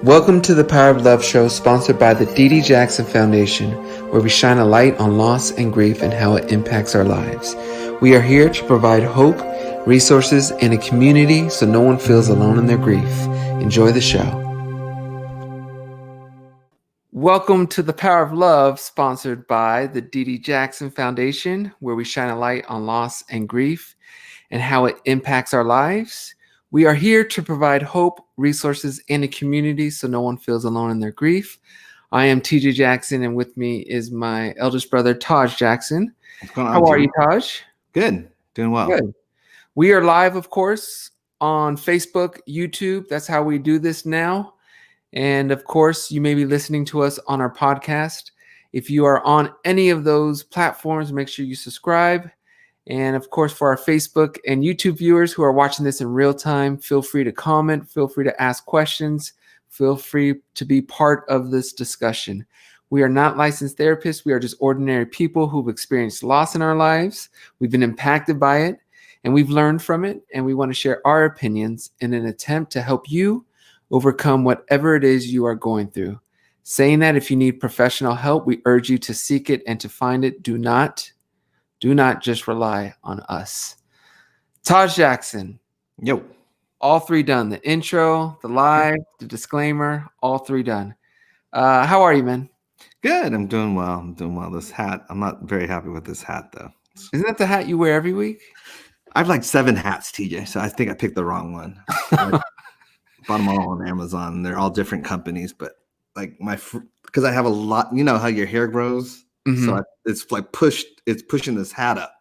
Welcome to the Power of Love show, sponsored by the D.D. Jackson Foundation, where we shine a light on loss and grief and how it impacts our lives. We are here to provide hope, resources, and a community so no one feels alone in their grief. Enjoy the show. Welcome to the Power of Love, sponsored by the D.D. Jackson Foundation, where we shine a light on loss and grief and how it impacts our lives. We are here to provide hope, resources, and a community so no one feels alone in their grief. I am TJ Jackson, and with me is my eldest brother, Taj Jackson. What's going on? How are you, Taj? Good. Doing well. Good. We are live, of course, on Facebook, YouTube. That's how we do this now. And, of course, you may be listening to us on our podcast. If you are on any of those platforms, make sure you subscribe. And of course, for our Facebook and YouTube viewers who are watching this in real time, feel free to comment, feel free to ask questions, feel free to be part of this discussion. We are not licensed therapists. We are just ordinary people who've experienced loss in our lives. We've been impacted by it, and we've learned from it, and we want to share our opinions in an attempt to help you overcome whatever it is you are going through. Saying that if you need professional help, we urge you to seek it and to find it. Do not just rely on us. Taj Jackson. Yo. All three done. The intro, the live, the disclaimer, all three done. How are you, man? Good. I'm doing well. This hat, I'm not very happy with this hat, though. Isn't that the hat you wear every week? I have like 7 hats, TJ, so I think I picked the wrong one. I bought them all on Amazon. They're all different companies, but like because I have a lot, you know how your hair grows? Mm-hmm. So it's like it's pushing this hat up.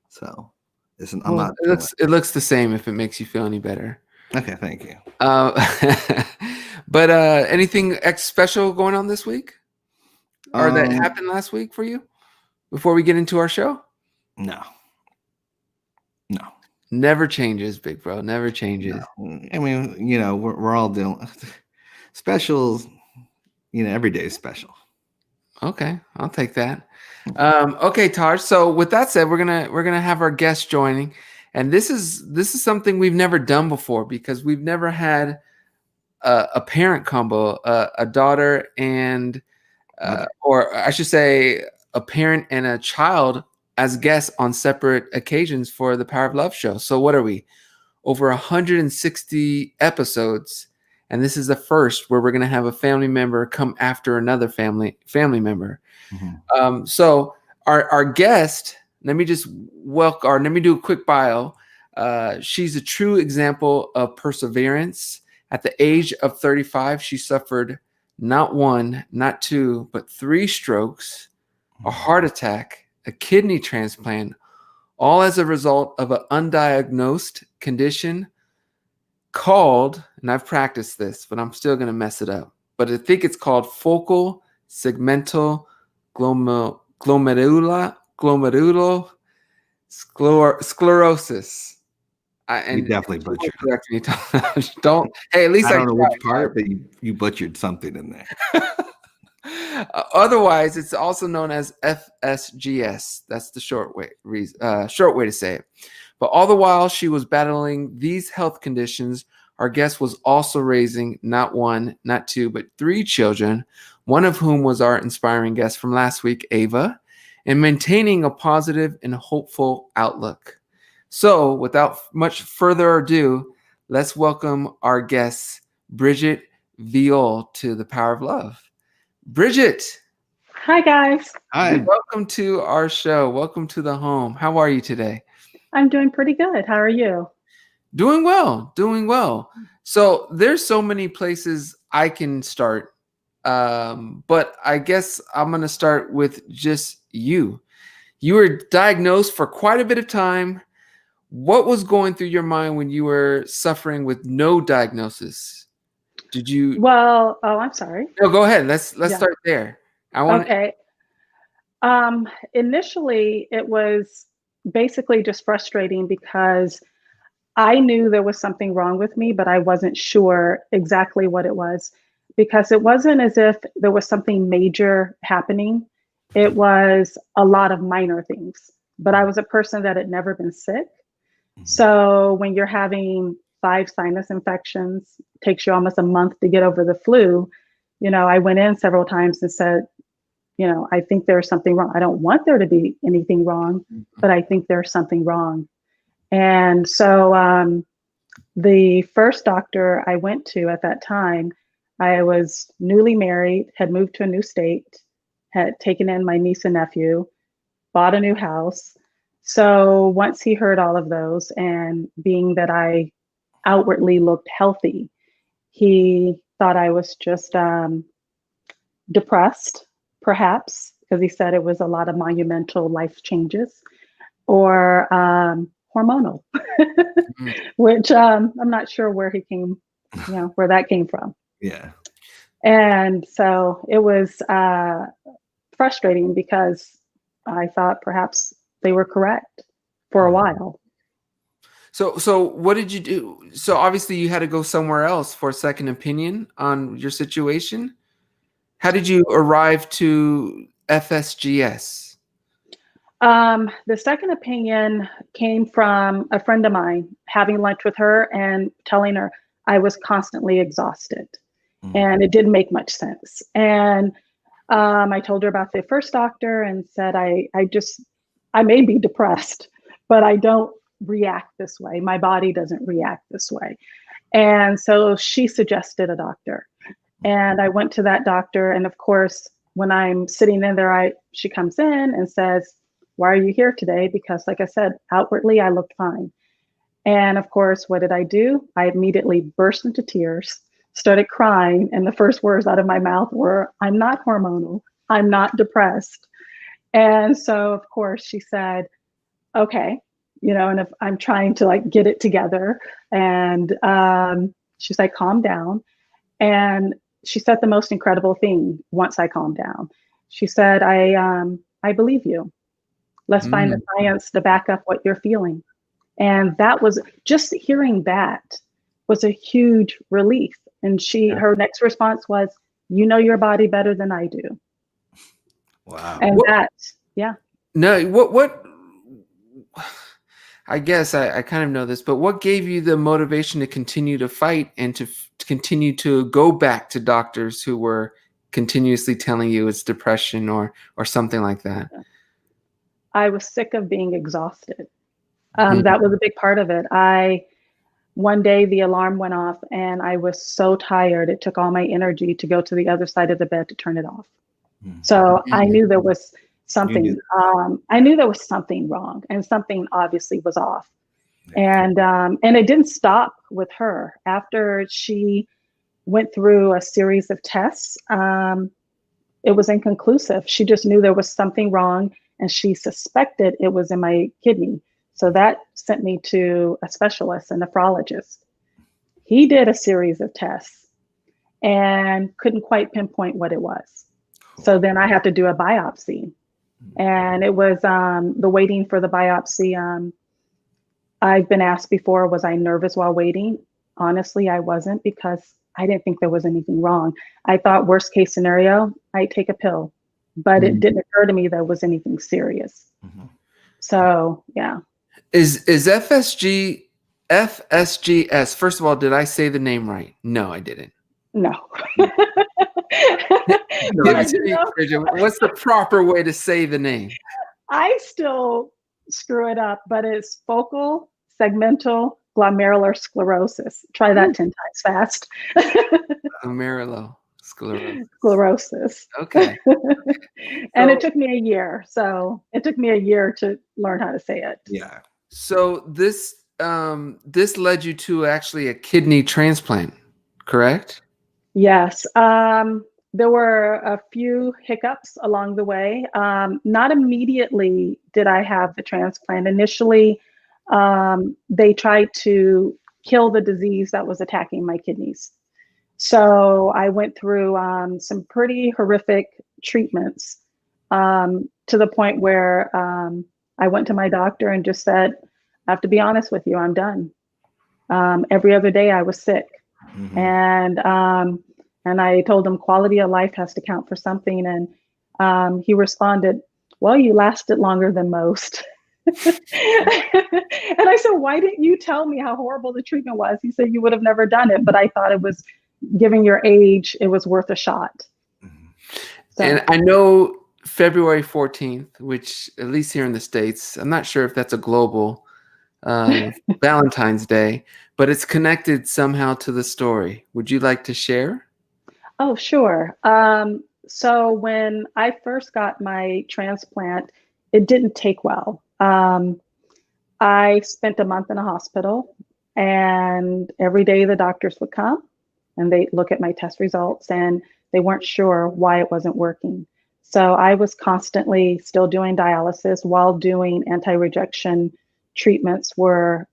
So it looks the same if it makes you feel any better. Okay, thank you. But anything special going on this week? Or that happened last week for you? Before we get into our show? No. Never changes, big bro. Never changes. No. I mean, you know, we're all doing specials. You know, every day is special. Okay, I'll take that. Okay, Taj. So with that said, we're gonna have our guest joining, and this is something we've never done before because we've never had a parent combo, a daughter and or I should say a parent and a child as guests on separate occasions for the Power of Love show. So what are we? Over 160 episodes. And this is the first where we're going to have a family member come after another family member. Mm-hmm. So our guest, let me do a quick bio. She's a true example of perseverance. At the age of 35, she suffered not 1, not 2, but 3 strokes, a heart attack, a kidney transplant, all as a result of an undiagnosed condition called, and I've practiced this, but I'm still going to mess it up, but I think it's called Focal Segmental Glomerulosclerosis. You definitely butchered. Correct me. Don't. Hey, at least I don't know which part, but you butchered something in there. Otherwise, it's also known as FSGS. That's the short way to say it. But all the while she was battling these health conditions, our guest was also raising not 1, not 2, but 3 children, one of whom was our inspiring guest from last week, Ava, and maintaining a positive and hopeful outlook. So without much further ado, let's welcome our guest, Bridget VIOHL, to the Power of Love. Bridget. Hi, guys. Hi. Welcome to our show. Welcome to the home. How are you today? I'm doing pretty good. How are you? Doing well. So there's so many places I can start, but I guess I'm going to start with just you. You were diagnosed for quite a bit of time. What was going through your mind when you were suffering with no diagnosis? Did you? Well, I'm sorry. No, go ahead. Let's start there. Okay. Initially, it was basically just frustrating because I knew there was something wrong with me, but I wasn't sure exactly what it was, because it wasn't as if there was something major happening. It was a lot of minor things, but I was a person that had never been sick. So when you're having 5 sinus infections, takes you almost a month to get over the flu. I went in several times and said, I think there's something wrong. I don't want there to be anything wrong, but I think there's something wrong. And so the first doctor I went to at that time, I was newly married, had moved to a new state, had taken in my niece and nephew, bought a new house. So once he heard all of those, and being that I outwardly looked healthy, he thought I was just depressed, perhaps, because he said it was a lot of monumental life changes, or hormonal, which I'm not sure where he came, where that came from. Yeah. And so it was frustrating because I thought perhaps they were correct for a while. So what did you do? So obviously you had to go somewhere else for a second opinion on your situation. How did you arrive to FSGS? The second opinion came from a friend of mine, having lunch with her and telling her I was constantly exhausted. And it didn't make much sense. And I told her about the first doctor and said, I may be depressed, but I don't react this way. My body doesn't react this way. And so she suggested a doctor. And I went to that doctor. And of course, when I'm sitting in there, she comes in and says, "Why are you here today?" Because like I said, outwardly, I looked fine. And of course, what did I do? I immediately burst into tears, started crying. And the first words out of my mouth were, "I'm not hormonal. I'm not depressed." And so, of course, she said, "Okay." And if I'm trying to get it together, and she's like, "Calm down." And she said the most incredible thing once I calmed down. She said, I believe you. Let's find the science to back up what you're feeling. And that was, just hearing that was a huge relief. And her next response was, "You know your body better than I do." Wow. And No, what I guess I kind of know this, but what gave you the motivation to continue to fight and to continue to go back to doctors who were continuously telling you it's depression or something like that? I was sick of being exhausted. That was a big part of it. One day the alarm went off and I was so tired. It took all my energy to go to the other side of the bed to turn it off. So I knew there was something. I knew there was something wrong, and something obviously was off. And it didn't stop with her. After she went through a series of tests, it was inconclusive. She just knew there was something wrong, and she suspected it was in my kidney. So that sent me to a specialist, a nephrologist. He did a series of tests and couldn't quite pinpoint what it was. So then I had to do a biopsy. And it was the waiting for the biopsy. I've been asked before, was I nervous while waiting? Honestly, I wasn't, because I didn't think there was anything wrong. I thought worst case scenario, I'd take a pill, but it didn't occur to me there was anything serious. So, yeah. Is FSGS, first of all, did I say the name right? No, I didn't. No. Bridget, what's the proper way to say the name? I still screw it up, but it's Focal Segmental Glomerulosclerosis. Try that 10 times fast. Glomerulosclerosis. Okay. And it took me a year. So it took me a year to learn how to say it. Yeah. So this led you to actually a kidney transplant, correct? Yes. There were a few hiccups along the way. Not immediately did I have the transplant. Initially, they tried to kill the disease that was attacking my kidneys. So I went through some pretty horrific treatments, to the point where I went to my doctor and just said, "I have to be honest with you, I'm done." Every other day I was sick. And I told him quality of life has to count for something. And he responded, "Well, you lasted longer than most." And I said, why didn't you tell me how horrible the treatment was? He said, you would have never done it. But I thought it was, given your age, it was worth a shot. So. And I know February 14th, which at least here in the States, I'm not sure if that's a global Valentine's Day, but it's connected somehow to the story. Would you like to share? Oh, sure. So when I first got my transplant, it didn't take well. I spent a month in a hospital, and every day the doctors would come and they look at my test results, and they weren't sure why it wasn't working. So I was constantly still doing dialysis while doing anti-rejection treatments were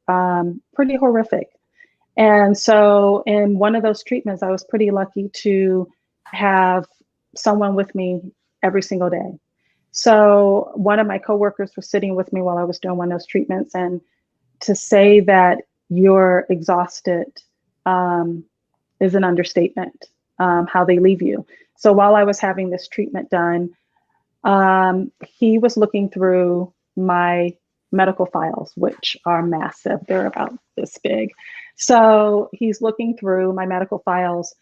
pretty horrific. And so in one of those treatments, I was pretty lucky to have someone with me every single day. So one of my coworkers was sitting with me while I was doing one of those treatments, and to say that you're exhausted is an understatement, how they leave you. So while I was having this treatment done, he was looking through my medical files, which are massive. They're about this big. So he's looking through my medical files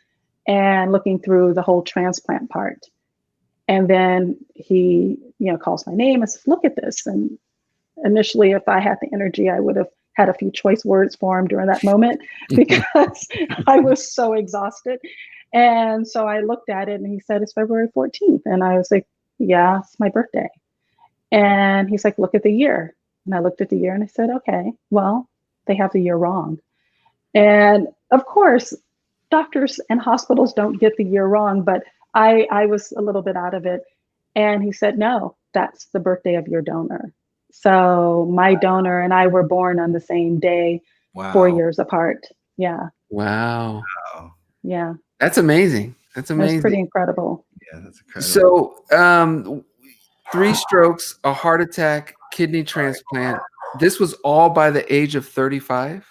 and looking through the whole transplant part. And then he, calls my name and says, look at this. And initially, if I had the energy, I would have had a few choice words for him during that moment because I was so exhausted. And so I looked at it and he said, it's February 14th. And I was like, yeah, it's my birthday. And he's like, look at the year. And I looked at the year and I said, okay, well, they have the year wrong. And of course, doctors and hospitals don't get the year wrong, but I was a little bit out of it. And he said, no, that's the birthday of your donor. So my donor and I were born on the same day, Wow. 4 years apart. Yeah. Wow. Yeah. That's amazing. That's amazing. That's pretty incredible. Yeah, that's incredible. So 3 strokes, a heart attack, kidney transplant. This was all by the age of 35?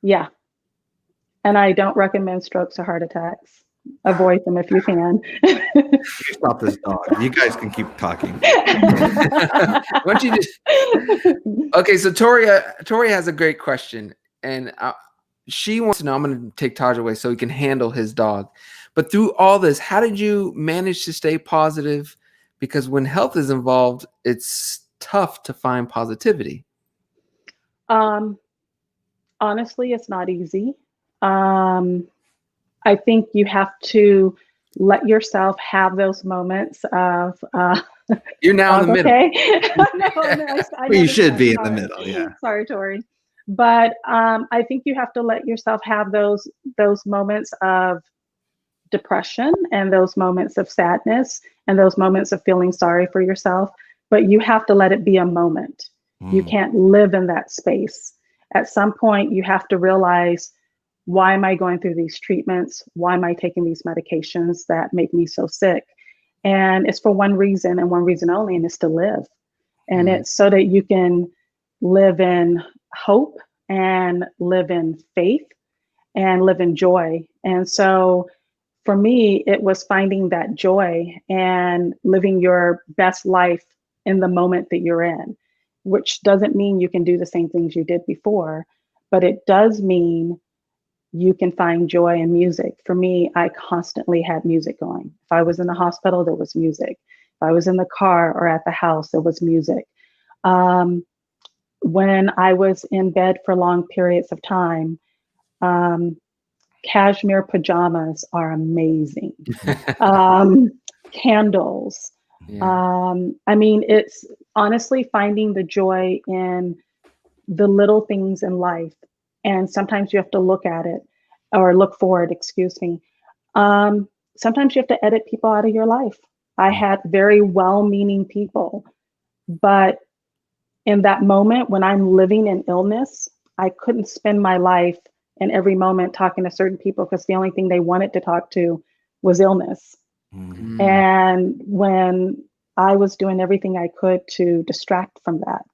Yeah. And I don't recommend strokes or heart attacks. Avoid them if you can. You stop this dog. You guys can keep talking. Why don't you just... Okay, so Tori has a great question, and she wants to know. I'm going to take Taj away so he can handle his dog. But through all this, how did you manage to stay positive? Because when health is involved, it's tough to find positivity. Honestly, it's not easy. I think you have to let yourself have those moments of. You're now in the middle. Okay. Well, you should be in the middle. Yeah. Sorry, Tori. But I think you have to let yourself have those moments of depression and those moments of sadness and those moments of feeling sorry for yourself. But you have to let it be a moment. You can't live in that space. At some point, you have to realize, why am I going through these treatments? Why am I taking these medications that make me so sick? And it's for one reason and one reason only, and it's to live. And it's so that you can live in hope and live in faith and live in joy. And so for me, it was finding that joy and living your best life in the moment that you're in, which doesn't mean you can do the same things you did before, but it does mean you can find joy in music. For me, I constantly had music going. If I was in the hospital, there was music. If I was in the car or at the house, there was music. When I was in bed for long periods of time, cashmere pajamas are amazing. Candles. Yeah. I mean, it's honestly finding the joy in the little things in life. And sometimes you have to look at it or look for it, excuse me. Sometimes you have to edit people out of your life. I had very well-meaning people, but in that moment when I'm living in illness, I couldn't spend my life in every moment talking to certain people because the only thing they wanted to talk to was illness. And when I was doing everything I could to distract from that,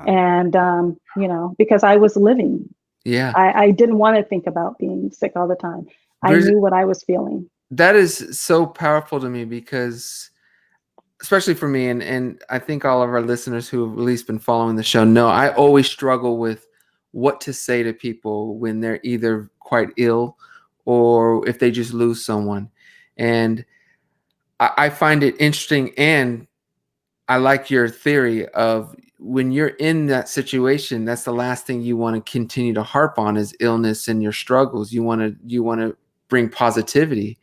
and because I was living. Yeah. I didn't want to think about being sick all the time. I knew what I was feeling. That is so powerful to me because especially for me, and I think all of our listeners who have at least been following the show know, I always struggle with what to say to people when they're either quite ill or if they just lose someone. And I find it interesting, and I like your theory of when you're in that situation, that's the last thing you want to continue to harp on is illness and your struggles. You want to bring positivity.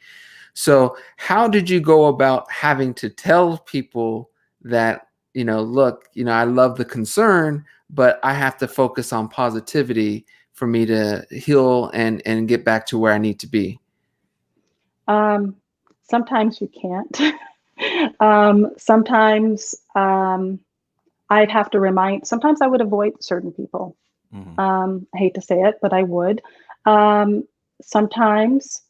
So how did you go about having to tell people that, look, I love the concern, but I have to focus on positivity for me to heal and get back to where I need to be? Sometimes you can't. Sometimes I'd have to sometimes I would avoid certain people. I hate to say it, but I would. Sometimes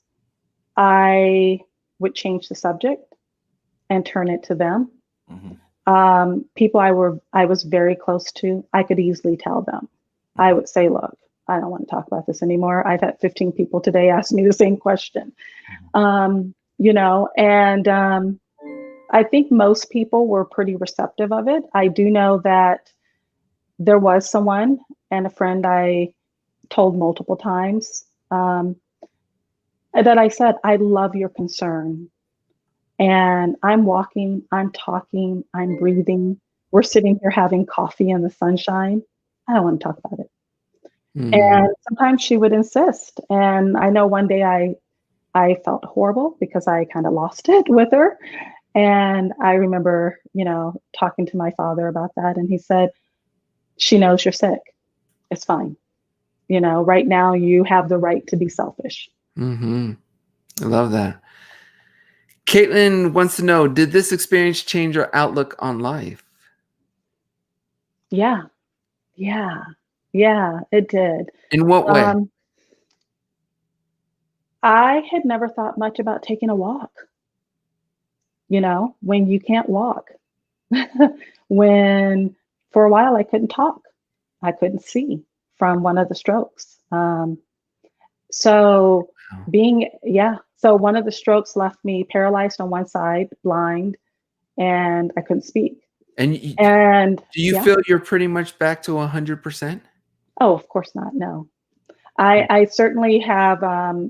I would change the subject and turn it to them. People I was very close to, I could easily tell them. I would say, look, I don't want to talk about this anymore. I've had 15 people today ask me the same question. And I think most people were pretty receptive of it. I do know that there was someone and a friend I told multiple times that I said, I love your concern. And I'm walking, I'm talking, I'm breathing. We're sitting here having coffee in the sunshine. I don't want to talk about it. And sometimes she would insist. And I know one day I felt horrible because I kind of lost it with her. And I remember, talking to my father about that. And he said, she knows you're sick. It's fine. Right now you have the right to be selfish. I love that. Caitlin wants to know, did this experience change your outlook on life? Yeah, it did. In what way? I had never thought much about taking a walk. When you can't walk, when for a while I couldn't talk, I couldn't see from one of the strokes. So one of the strokes left me paralyzed on one side, blind, and I couldn't speak. And do you feel you're pretty much back to 100%? Oh, of course not. No, I certainly have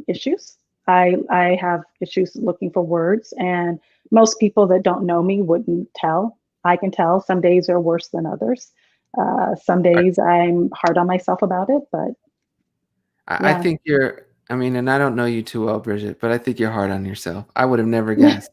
issues. I have issues looking for words, and most people that don't know me wouldn't tell. I can tell some days are worse than others. Some days I'm hard on myself about it, but I think and I don't know you too well, Bridget, but I think you're hard on yourself. I would have never guessed.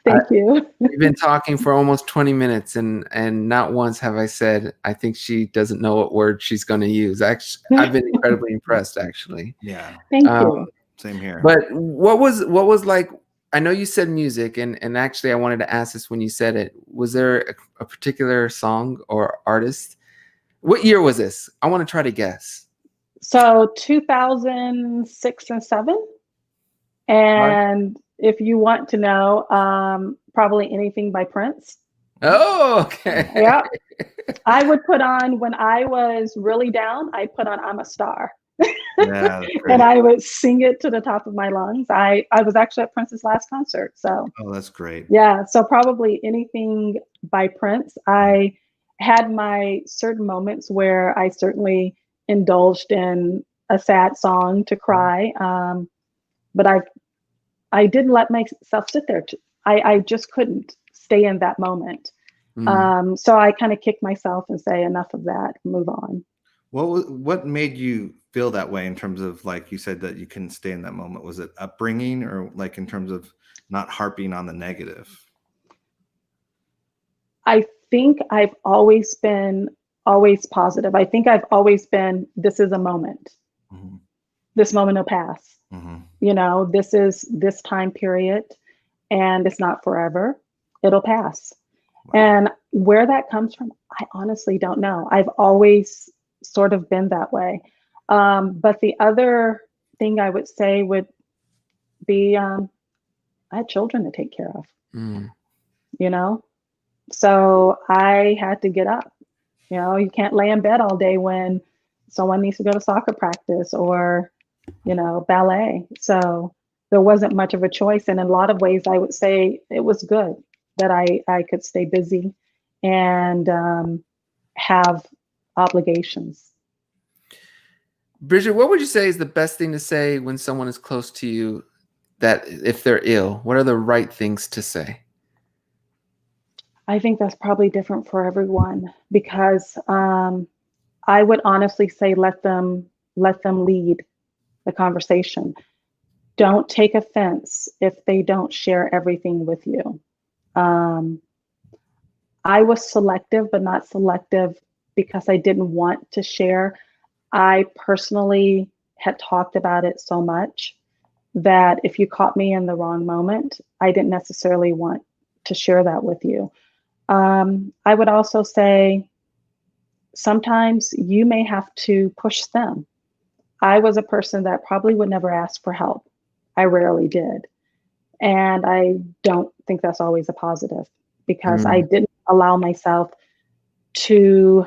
Thank you. We've been talking for almost 20 minutes and not once have I said, I think she doesn't know what word she's going to use. Actually, I've been incredibly impressed, actually. Yeah. Thank you. Same here. But what was like, I know you said music, and actually I wanted to ask this when you said it. Was there a particular song or artist? What year was this? I want to try to guess. So 2006 and 7. And if you want to know, probably anything by Prince. Oh, okay. Yeah. I would put on, when I was really down, I put on I'm a Star. Yeah, and I would sing it to the top of my lungs. I was actually at Prince's last concert. So that's great. Yeah. So probably anything by Prince. I had my certain moments where I certainly indulged in a sad song to cry. But I didn't let myself sit there. I just couldn't stay in that moment. So I kind of kicked myself and say, enough of that, move on. What made you feel that way in terms of, like you said, that you couldn't stay in that moment? Was it upbringing, or like in terms of not harping on the negative? I think I've always been positive. I think I've always been, this is a moment. This moment will pass. This is this time period, and it's not forever. It'll pass. Wow. And where that comes from, I honestly don't know. I've always sort of been that way. But the other thing I would say would be, I had children to take care of, so I had to get up. You can't lay in bed all day when someone needs to go to soccer practice or, ballet. So there wasn't much of a choice. And in a lot of ways, I would say it was good. that I could stay busy and have obligations. Bridget, what would you say is the best thing to say when someone is close to you, that if they're ill? What are the right things to say? I think that's probably different for everyone, because I would honestly say let them lead the conversation. Don't take offense if they don't share everything with you. I was selective, but not selective because I didn't want to share. I personally had talked about it so much that if you caught me in the wrong moment, I didn't necessarily want to share that with you. I would also say sometimes you may have to push them. I was a person that probably would never ask for help. I rarely did. And I don't think that's always a positive, because I didn't allow myself to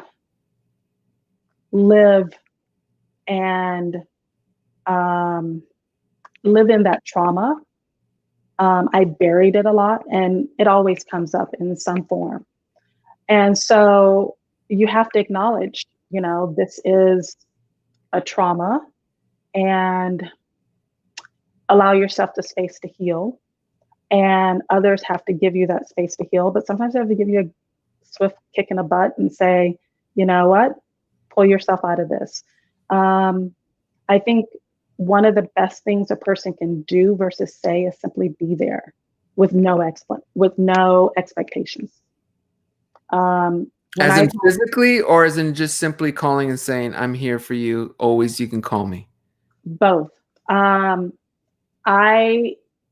live and live in that trauma. I buried it a lot, and it always comes up in some form. And so you have to acknowledge, this is a trauma, and allow yourself the space to heal. And others have to give you that space to heal. But sometimes they have to give you a swift kick in the butt and say, you know what, pull yourself out of this. I think one of the best things a person can do versus say is simply be there with no expectations. As in physically, or as in just simply calling and saying, I'm here for you, always you can call me? Both.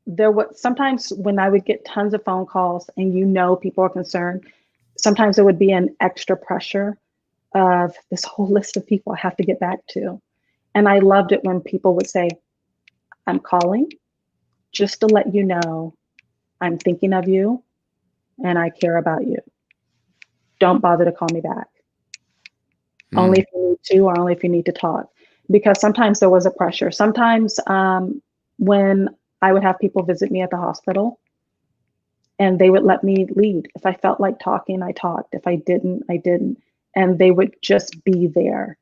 There was sometimes when I would get tons of phone calls and people are concerned, sometimes there would be an extra pressure of this whole list of people I have to get back to. And I loved it when people would say, I'm calling just to let you know I'm thinking of you and I care about you. Don't bother to call me back. Only if you need to, or only if you need to talk. Because sometimes there was a pressure. Sometimes when I would have people visit me at the hospital, and they would let me lead. If I felt like talking, I talked. If I didn't, I didn't. And they would just be there.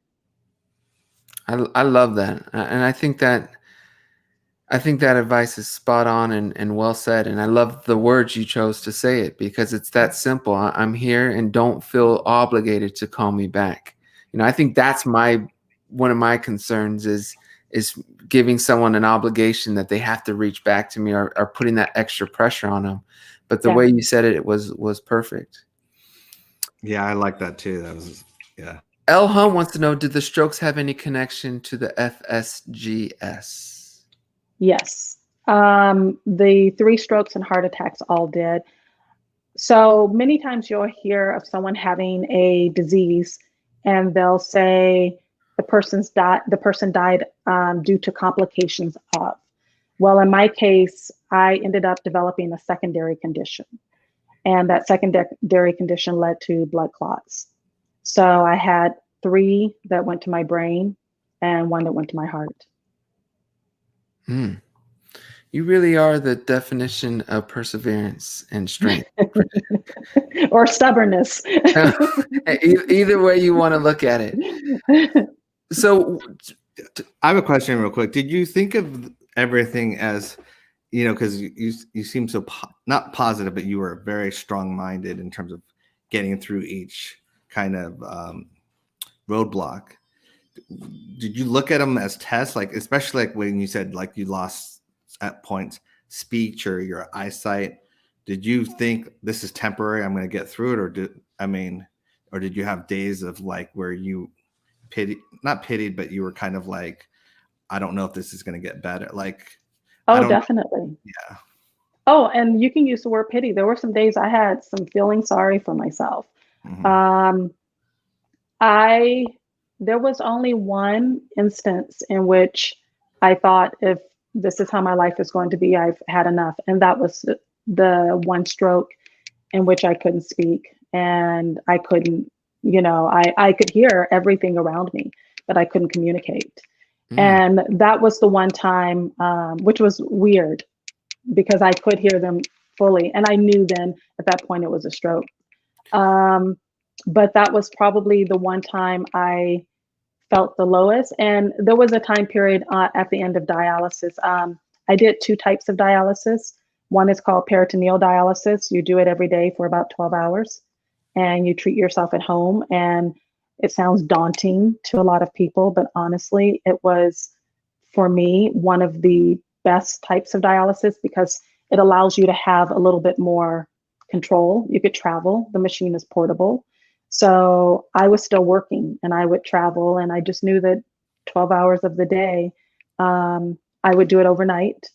I love that. And I think that advice is spot on and well said. And I love the words you chose to say it, because it's that simple. I'm here, and don't feel obligated to call me back. I think that's one of my concerns is giving someone an obligation that they have to reach back to me, or putting that extra pressure on them. But the way you said it was perfect. Yeah, I like that too. That was, yeah. L. Hunt wants to know, did the strokes have any connection to the FSGS? Yes. The 3 strokes and heart attacks all did. So many times you'll hear of someone having a disease and they'll say the person died due to complications of. Well, in my case, I ended up developing a secondary condition, and that secondary condition led to blood clots. So I had 3 that went to my brain and 1 that went to my heart. You really are the definition of perseverance and strength. Or stubbornness. Either way you want to look at it. So I have a question real quick. Did you think of everything as, because you seem so not positive, but you were very strong-minded in terms of getting through each kind of roadblock. Did you look at them as tests, like especially like when you said like you lost at points speech or your eyesight? Did you think this is temporary, I'm going to get through it, or did you have days of like where you not pitied, but you were kind of like, I don't know if this is going to get better? Like, oh, definitely. Yeah. Oh, and you can use the word pity. There were some days I had some feeling sorry for myself. There was only one instance in which I thought, if this is how my life is going to be, I've had enough. And that was the 1 stroke in which I couldn't speak, and I couldn't, I could hear everything around me, but I couldn't communicate. And that was the one time, which was weird, because I could hear them fully. And I knew then at that point it was a stroke. But that was probably the one time I felt the lowest. And there was a time period at the end of dialysis. I did 2 types of dialysis. One is called peritoneal dialysis. You do it every day for about 12 hours and you treat yourself at home. And it sounds daunting to a lot of people, but honestly, it was, for me, one of the best types of dialysis because it allows you to have a little bit more control. You could travel. The machine is portable. So I was still working and I would travel, and I just knew that 12 hours of the day, I would do it overnight,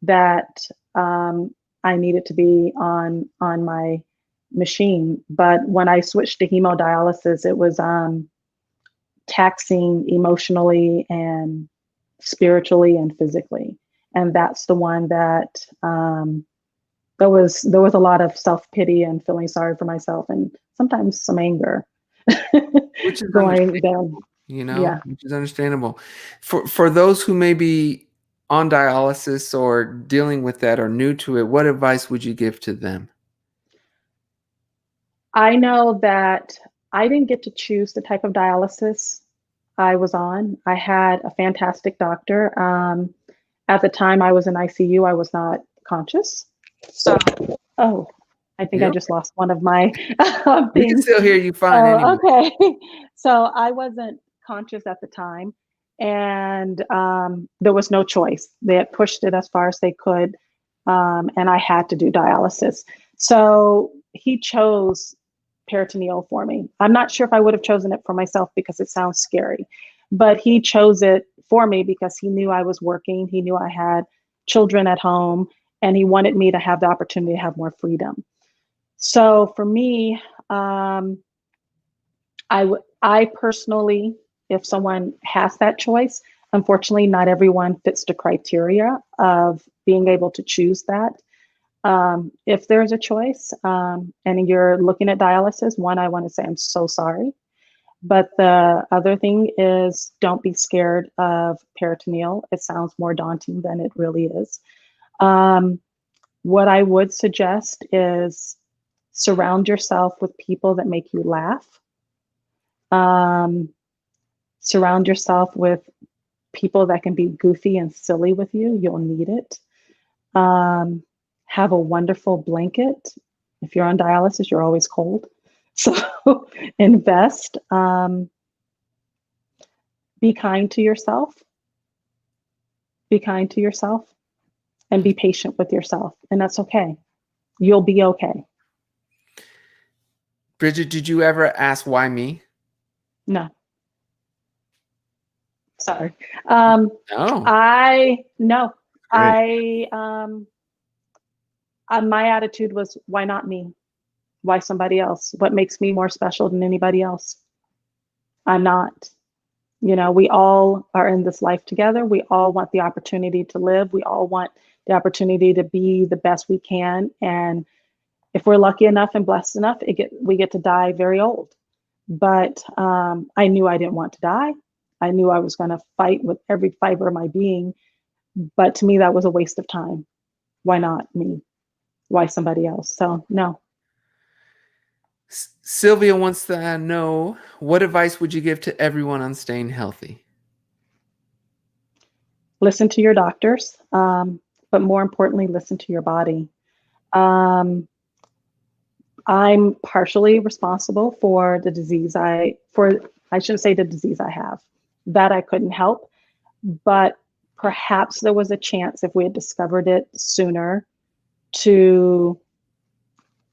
that I needed to be on my machine. But when I switched to hemodialysis, it was taxing emotionally and spiritually and physically. And that's the one that there was a lot of self-pity and feeling sorry for myself and sometimes some anger. Which is going down. Yeah. which is understandable. For those who may be on dialysis or dealing with that or new to it, what advice would you give to them? I know that I didn't get to choose the type of dialysis I was on. I had a fantastic doctor. At the time I was in ICU, I was not conscious. So, I think I just lost one of my things. We can still hear you fine anyway. Okay. So I wasn't conscious at the time, and there was no choice. They had pushed it as far as they could, and I had to do dialysis. So he chose peritoneal for me. I'm not sure if I would have chosen it for myself because it sounds scary, but he chose it for me because he knew I was working. He knew I had children at home, and he wanted me to have the opportunity to have more freedom. So for me, I personally, if someone has that choice, unfortunately, not everyone fits the criteria of being able to choose that. If there's a choice and you're looking at dialysis, one, I want to say I'm so sorry. But the other thing is, don't be scared of peritoneal. It sounds more daunting than it really is. What I would suggest is surround yourself with people that make you laugh. Surround yourself with people that can be goofy and silly with you. You'll need it. Have a wonderful blanket. If you're on dialysis, you're always cold. So invest. Be kind to yourself. Be kind to yourself and be patient with yourself. And that's okay. You'll be okay. Bridget, did you ever ask why me? No. Sorry. No. My attitude was, why not me? Why somebody else? What makes me more special than anybody else? I'm not. We all are in this life together. We all want the opportunity to live. We all want the opportunity to be the best we can. And if we're lucky enough and blessed enough, we get to die very old. But I knew I didn't want to die. I knew I was going to fight with every fiber of my being. But to me, that was a waste of time. Why not me? Why somebody else? So no. Sylvia wants to know, what advice would you give to everyone on staying healthy? Listen to your doctors, but more importantly, listen to your body. I'm partially responsible for the disease I shouldn't say the disease I have. That I couldn't help, but perhaps there was a chance if we had discovered it sooner to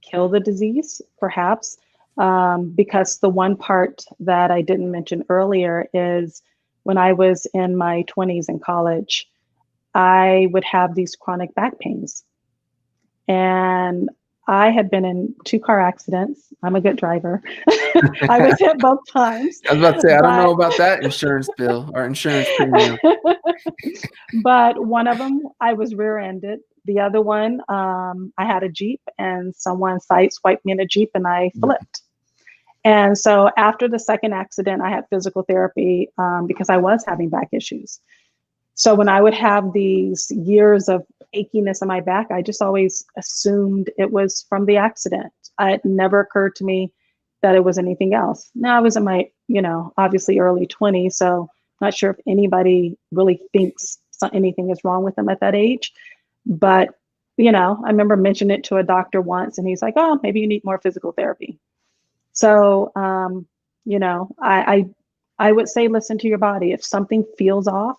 kill the disease, perhaps, because the one part that I didn't mention earlier is when I was in my 20s in college, I would have these chronic back pains. And I had been in 2 car accidents. I'm a good driver. I was hit both times. I was about to say, I don't know about that insurance bill or insurance premium. But one of them, I was rear-ended. The other one, I had a Jeep and someone sideswiped me in a Jeep and I flipped. And so after the second accident, I had physical therapy because I was having back issues. So when I would have these years of achiness in my back, I just always assumed it was from the accident. It never occurred to me that it was anything else. Now I was in my, obviously early 20s, so not sure if anybody really thinks anything is wrong with them at that age. But, I remember mentioning it to a doctor once, and he's like, oh, maybe you need more physical therapy. So, I would say, listen to your body. If something feels off,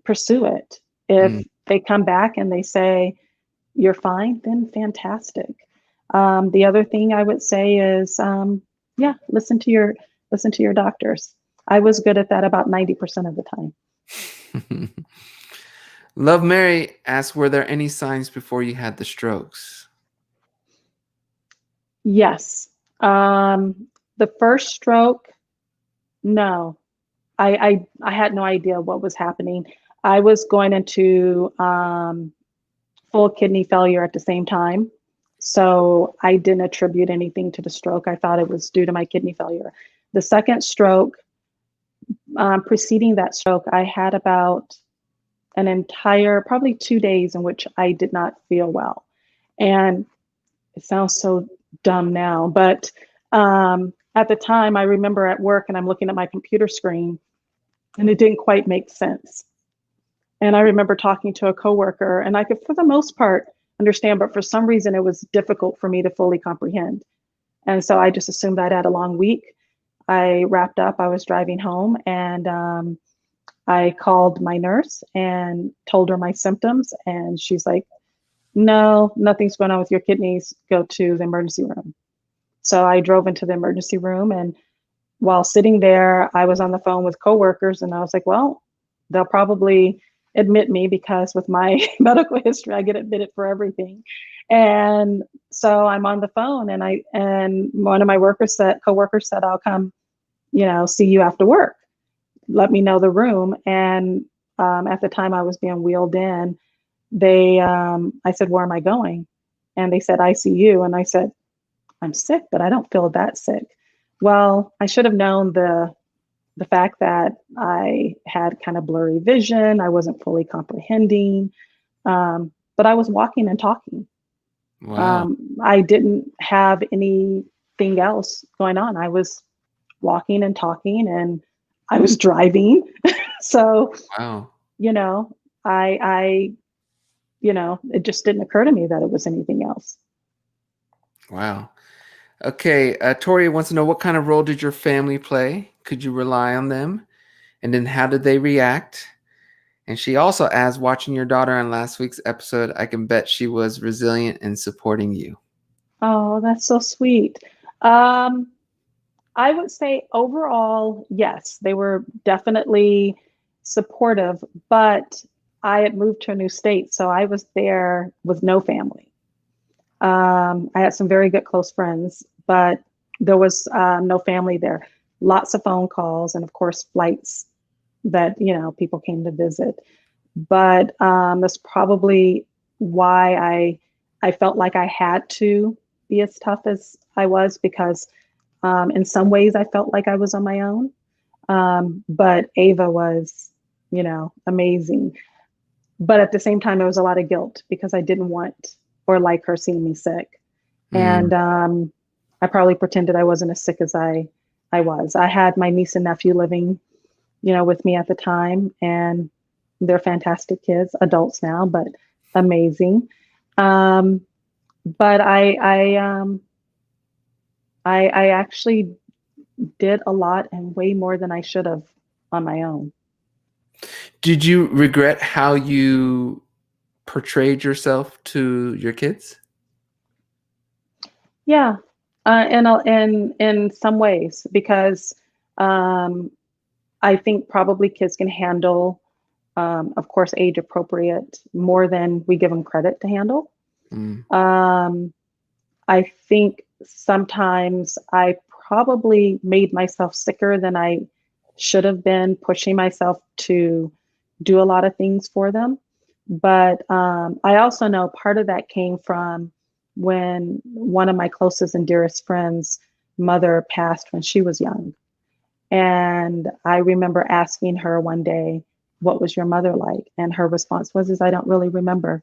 pursue it. If they come back and they say you're fine, then fantastic. The other thing I would say is, listen to your doctors. I was good at that about 90% of the time. Love Mary asks, were there any signs before you had the strokes? Yes. The first stroke, no. I had no idea what was happening. I was going into full kidney failure at the same time. So I didn't attribute anything to the stroke. I thought it was due to my kidney failure. The second stroke, preceding that stroke, I had about an entire, probably 2 days in which I did not feel well. And it sounds so dumb now, but at the time I remember at work and I'm looking at my computer screen and it didn't quite make sense. And I remember talking to a coworker and I could, for the most part, understand, but for some reason it was difficult for me to fully comprehend. And so I just assumed I'd had a long week. I wrapped up, I was driving home, and I called my nurse and told her my symptoms. And she's like, no, nothing's going on with your kidneys. Go to the emergency room. So I drove into the emergency room, and while sitting there, I was on the phone with coworkers, and I was like, well, they'll probably admit me because with my medical history, I get admitted for everything. And so I'm on the phone, and one of my coworkers said, I'll come, see you after work. Let me know the room. And at the time I was being wheeled in, I said, where am I going? And they said, ICU. And I said, I'm sick, but I don't feel that sick. Well, I should have known the fact that I had kind of blurry vision. I wasn't fully comprehending, but I was walking and talking. Wow. I didn't have anything else going on. I was walking and talking, and I was driving. So, Wow. it just didn't occur to me that it was anything else. Wow. Okay. Tori wants to know, what kind of role did your family play? Could you rely on them? And then how did they react? And she also asks, watching your daughter on last week's episode, I can bet she was resilient in supporting you. Oh, that's so sweet. I would say overall, yes, they were definitely supportive, but I had moved to a new state, so I was there with no family. I had some very good close friends, but there was no family there. Lots of phone calls and, of course, flights that, people came to visit. But that's probably why I felt like I had to be as tough as I was, because in some ways I felt like I was on my own. But Ava was, amazing. But at the same time, there was a lot of guilt because I didn't want or like her seeing me sick. And I probably pretended I wasn't as sick as I was. I had my niece and nephew living, with me at the time, and they're fantastic kids, adults now, but amazing. But I actually did a lot and way more than I should have on my own. Did you regret how you portrayed yourself to your kids? Yeah, in some ways, because I think probably kids can handle, of course, age appropriate more than we give them credit to handle. I think sometimes I probably made myself sicker than I should have been, pushing myself to do a lot of things for them. But I also know part of that came from when one of my closest and dearest friends' mother passed when she was young. And I remember asking her one day, what was your mother like? And her response was, I don't really remember,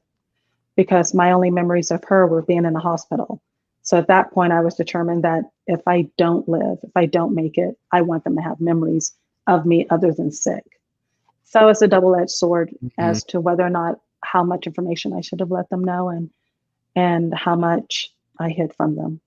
because my only memories of her were being in the hospital. So at that point, I was determined that if I don't live, if I don't make it, I want them to have memories of me other than sick. So it's a double-edged sword as to whether or not how much information I should have let them know, and how much I hid from them.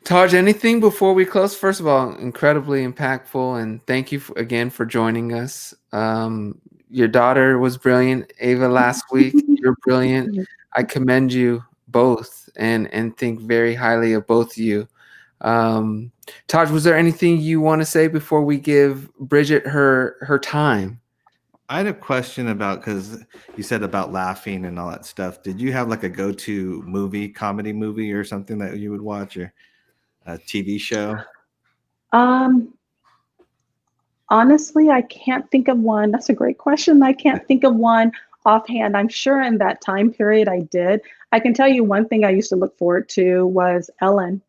Taj, anything before we close? First of all, incredibly impactful, and thank you again for joining us. Your daughter was brilliant, Ava, last week. You're brilliant. I commend you both, and think very highly of both of you. Taj, was there anything you want to say before we give Bridget her time? I had a question about, because you said about laughing and all that stuff. Did you have like a go-to movie, comedy movie or something that you would watch, or a TV show? Honestly, I can't think of one. That's a great question. I can't think of one offhand. I'm sure in that time period I did. I can tell you one thing I used to look forward to was Ellen.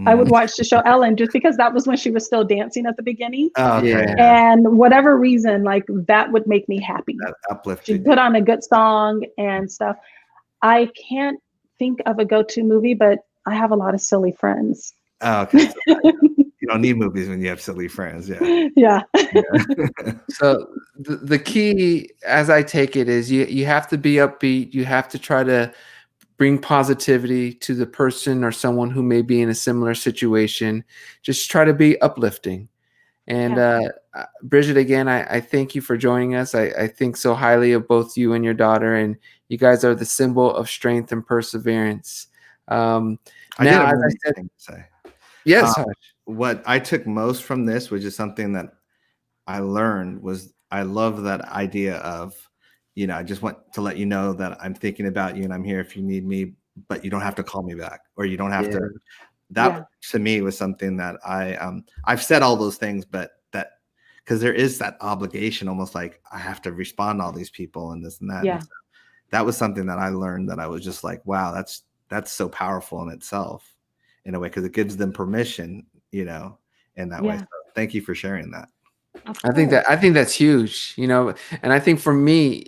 I would watch the show Ellen just because that was when she was still dancing at the beginning. Oh, okay. Yeah. And whatever reason, like that would make me happy. That uplifted. She'd put on a good song and stuff. I can't think of a go-to movie, but I have a lot of silly friends. Oh, okay. So you don't need movies when you have silly friends. Yeah. Yeah. So the key, as I take it, is you have to be upbeat. You have to try to bring positivity to the person or someone who may be in a similar situation. Just try to be uplifting. And Bridget, again, I thank you for joining us. I think so highly of both you and your daughter, and you guys are the symbol of strength and perseverance. Now, as I said, thing to say. Yes. What I took most from this, which is something that I learned, was I love that idea of, I just want to let you know that I'm thinking about you and I'm here if you need me, but you don't have to call me back, or you don't have to. That to me was something that I've said all those things, but that, because there is that obligation, almost like I have to respond to all these people and this and that. Yeah. And so that was something that I learned, that I was just like, wow, that's so powerful in itself, in a way, because it gives them permission, in that way. So thank you for sharing that. I think that's huge, and I think for me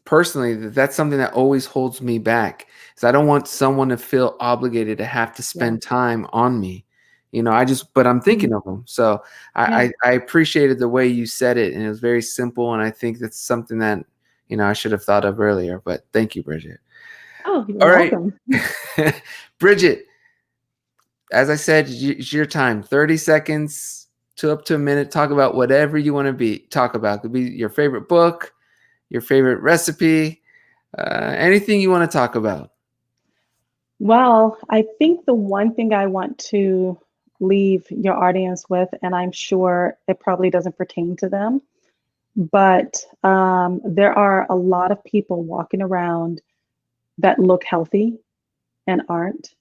personally, that's something that always holds me back, is I don't want someone to feel obligated to have to spend time on me. But I'm thinking of them. So I appreciated the way you said it, and it was very simple. And I think that's something that, I should have thought of earlier, but thank you, Bridget. Oh, you're welcome. Bridget, as I said, it's your time. 30 seconds to up to a minute. Talk about whatever you want to talk about. It could be your favorite book, your favorite recipe, anything you want to talk about. Well, I think the one thing I want to leave your audience with, and I'm sure it probably doesn't pertain to them, but there are a lot of people walking around that look healthy and aren't.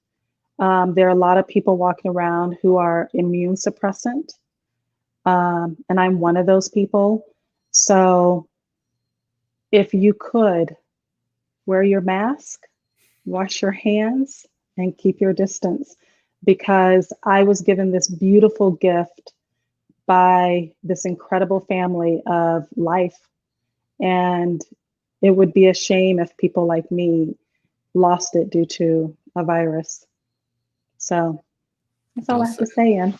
There are a lot of people walking around who are immune suppressant, and I'm one of those people. So if you could, wear your mask, wash your hands, and keep your distance, because I was given this beautiful gift by this incredible family of life. And it would be a shame if people like me lost it due to a virus. So that's all I have to say, Ian.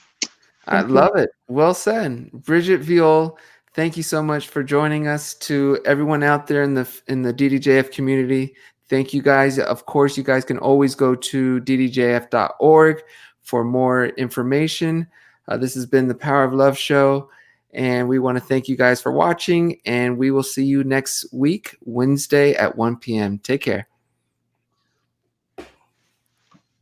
I love it. Well said. Bridget VIOHL, thank you so much for joining us. To everyone out there in the DDJF community, thank you guys. Of course, you guys can always go to ddjf.org for more information. This has been the Power of Love show, and we want to thank you guys for watching, and we will see you next week, Wednesday at 1 p.m. Take care.